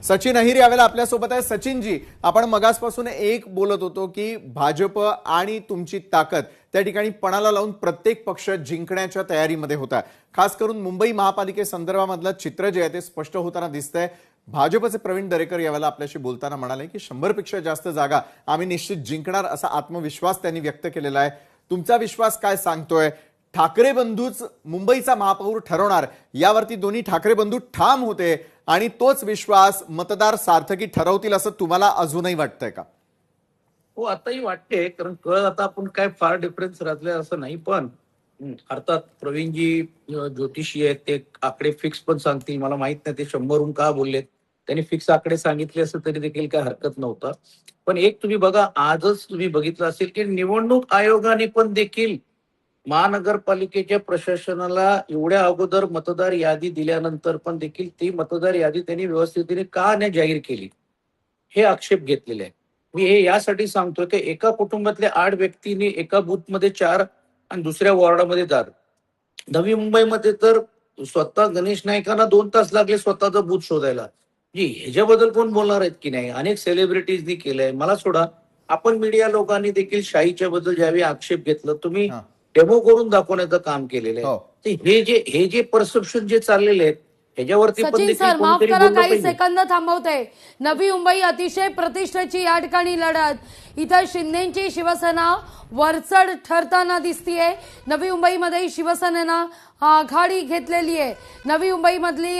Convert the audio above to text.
सचिन अहिर यावेळेला आपल्यासोबत आहे। सचिनजी, आपण मगासपासून एक बोलत होतो की भाजप आणि तुमची ताकद त्या ठिकाणी पणाला लावून प्रत्येक पक्ष जिंकण्याच्या तयारीमध्ये होता। खास करून मुंबई महापालिकेसंदर्भामधलं चित्र जे आहे ते स्पष्ट होताना दिसतंय। भाजपचे प्रवीण दरेकर यावेळेला आपल्याशी बोलताना म्हणाले की 100 पेक्षा जास्त जागा आम्ही निश्चित जिंकणार असा आत्मविश्वास त्यांनी व्यक्त केलेला आहे। तुमचा विश्वास काय सांगतोय? ठाकरे बंधूच मुंबईचा महापौर ठरवणार यावरती दोन्ही ठाकरे बंधू ठाम होते आणि तोच विश्वास मतदार सार्थकी ठरवतील असं तुम्हाला अजूनही वाटतंय का? हो, आताही वाटते, कारण कळ आता आपण काय फार डिफरन्स राहतले असं नाही, पण अर्थात प्रवीणजी ज्योतिषी आहेत, ते आकडे फिक्स पण सांगतील। मला माहित नाही ते 100 का बोललेत, त्यांनी फिक्स आकडे सांगितले असं तरी देखील काय हरकत नव्हतं। पण एक तुम्ही बघा, आजच तुम्ही बघितलं असेल की निवडणूक आयोगाने पण देखील महानगरपालिकेच्या प्रशासनाला एवढ्या अगोदर मतदार यादी दिल्यानंतर पण देखील ती मतदार यादी त्यांनी व्यवस्थितपणे का नाही जाहीर केली, हे आक्षेप घेतलेले आहे। मी हे यासाठी सांगतोय की एका कुटुंबातल्या 8 व्यक्तींनी एका बूथमध्ये 4 आणि दुसऱ्या वॉर्डामध्ये 4। नवी मुंबईमध्ये तर स्वतः गणेश नाईकांना 2 तास लागले स्वतःचा बूथ शोधायला। जी ह्याच्याबद्दल कोण बोलणार आहेत की नाही? अनेक सेलिब्रिटीजनी केलंय। मला सोडा, आपण मीडिया लोकांनी देखील शाहीच्या बद्दल ज्यावेळी आक्षेप घेतलं, तुम्ही डेमो करून दाखवण्याचं काम केलेलं आहे। हो। तर हे जे परसेप्शन जे चाललेले आहेत ह्याच्यावरती पण सचिन देखील सर, माफ कोणीतरी करा, बोललं काही पाहिजे। सेकंद थांबवते। नवी मुंबई अतिशय प्रतिष्ठेची या ठिकाणी लढत, इथं शिंदेची शिवसेना वरचढ ठरताना दिसतीये। नवी मुंबईमध्ये शिवसेनेनं आघाडी घेतलेली आहे। नवी मुंबईमधली